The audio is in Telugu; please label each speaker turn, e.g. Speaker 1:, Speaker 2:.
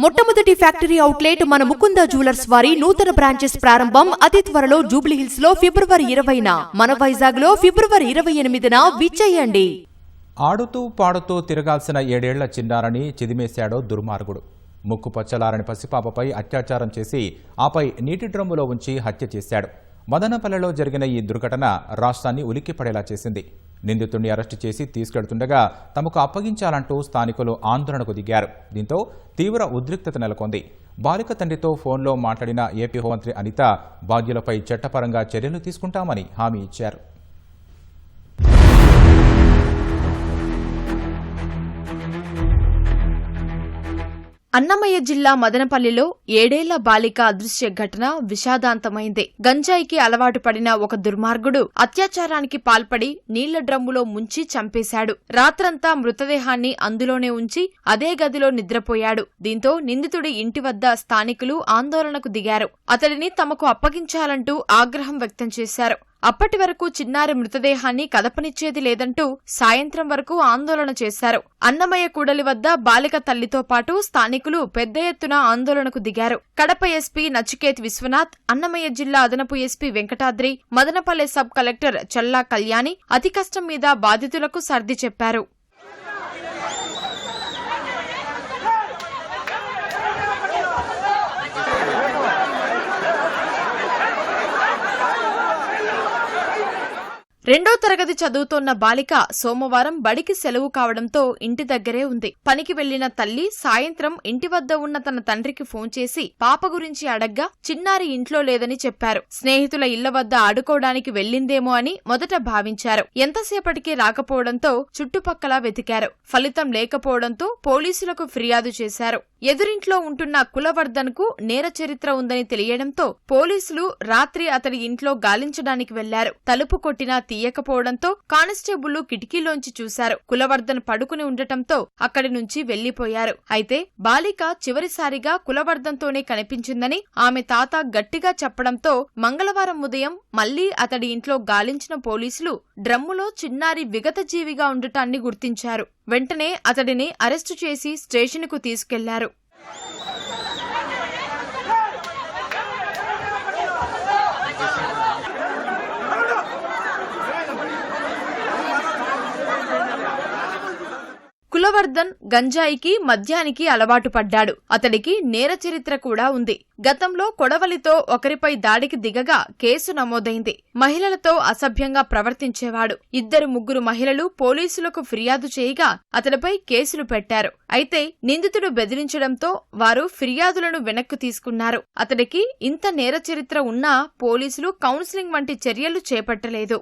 Speaker 1: మొట్టమొదటి ఫ్యాక్టరీ అవుట్లెట్ మన ముకుంద జ్యువెలర్స్ వారి నూతన బ్రాంచెస్ ప్రారంభం అతి త్వరలో జూబ్లీహిల్స్ లో ఫిబ్రవరి 20న, మన వైజాగ్ లో ఫిబ్రవరి 28న విచ్చేయండి.
Speaker 2: ఆడుతూ పాడుతూ తిరగాల్సిన 7 ఏళ్ల చిన్నారని చిదిమేశాడో దుర్మార్గుడు. ముక్కు పచ్చలారని పసిపాపపై అత్యాచారం చేసి ఆపై నీటి డ్రమ్ములో ఉంచి హత్య చేశాడు. మదనపల్లెలో జరిగిన ఈ దుర్ఘటన రాష్ట్రాన్ని ఉలిక్కిపడేలా చేసింది. నిందితుడిని అరెస్టు చేసి తీసుకెడుతుండగా తమకు అప్పగించాలంటూ స్థానికులు ఆందోళనకు దిగారు. దీంతో తీవ్ర ఉద్రిక్తత నెలకొంది. బాలిక తండ్రితో ఫోన్లో మాట్లాడిన ఏపీ హోంమంత్రి అనిత బాధ్యులపై చట్టపరంగా చర్యలు తీసుకుంటామని హామీ ఇచ్చారు.
Speaker 3: అన్నమయ్య జిల్లా మదనపల్లిలో 7 ఏళ్ల బాలిక అదృశ్య ఘటన విషాదాంతమైంది. గంజాయికి అలవాటు పడిన ఒక దుర్మార్గుడు అత్యాచారానికి పాల్పడి నీళ్ల డ్రమ్ములో ముంచి చంపేశాడు. రాత్రంతా మృతదేహాన్ని అందులోనే ఉంచి అదే గదిలో నిద్రపోయాడు. దీంతో నిందితుడి ఇంటి వద్ద స్థానికులు ఆందోళనకు దిగారు. అతడిని తమకు అప్పగించాలంటూ ఆగ్రహం వ్యక్తం చేశారు. అప్పటి వరకు చిన్నారి మృతదేహాన్ని కదపనిచ్చేది లేదంటూ సాయంత్రం వరకు ఆందోళన చేశారు. అన్నమయ్య కూడలి వద్ద బాలిక తల్లితో పాటు స్థానికులు పెద్ద ఎత్తున ఆందోళనకు దిగారు. కడప ఎస్పీ నచికేత్ విశ్వనాథ్, అన్నమయ్య జిల్లా అదనపు SP Venkatadri, Madanapalle sub collector Challa Kalyani అతి కష్టం మీద బాధితులకు సర్ది చెప్పారు. రెండో తరగతి చదువుతోన్న బాలిక సోమవారం బడికి సెలవు కావడంతో ఇంటి దగ్గరే ఉంది. పనికి వెళ్లిన తల్లి సాయంత్రం ఇంటి వద్ద ఉన్న తన తండ్రికి ఫోన్ చేసి పాప గురించి అడగ్గా చిన్నారి ఇంట్లో లేదని చెప్పారు. స్నేహితుల ఇళ్ల వద్ద ఆడుకోవడానికి వెళ్లిందేమో అని మొదట భావించారు. ఎంతసేపటికి రాకపోవడంతో చుట్టుపక్కల వెతికారు. ఫలితం లేకపోవడంతో పోలీసులకు ఫిర్యాదు చేశారు. ఎదురింట్లో ఉంటున్న కులవర్ధన్ కు నేర చరిత్ర ఉందని తెలియడంతో పోలీసులు రాత్రి అతడి ఇంట్లో గాలించడానికి వెళ్లారు. తలుపు కొట్టినా తీయకపోవడంతో కానిస్టేబుళ్లు కిటికీలోంచి చూశారు. కులవర్ధన్ పడుకుని ఉండటంతో అక్కడి నుంచి వెళ్లిపోయారు. అయితే బాలిక చివరిసారిగా కులవర్ధన్ తోనే కనిపించిందని ఆమె తాత గట్టిగా చెప్పడంతో మంగళవారం ఉదయం మళ్లీ అతడి ఇంట్లో గాలించిన పోలీసులు డ్రమ్ములో చిన్నారి విగతజీవిగా ఉండటాన్ని గుర్తించారు. వెంటనే అతడిని అరెస్టు చేసి స్టేషన్కు తీసుకెళ్లారు. కులవర్ధన్ గంజాయికి మద్యానికి అలవాటు పడ్డాడు. అతడికి నేర చరిత్ర కూడా ఉంది. గతంలో కొడవలితో ఒకరిపై దాడికి దిగగా కేసు నమోదైంది. మహిళలతో అసభ్యంగా ప్రవర్తించేవాడు. 2-3 మహిళలు పోలీసులకు ఫిర్యాదు చేయగా అతడిపై కేసులు పెట్టారు. అయితే నిందితుడు బెదిరించడంతో వారు ఫిర్యాదులను వెనక్కు తీసుకున్నారు. అతడికి ఇంత నేర చరిత్ర ఉన్నా పోలీసులు కౌన్సిలింగ్ వంటి చర్యలు చేపట్టలేదు.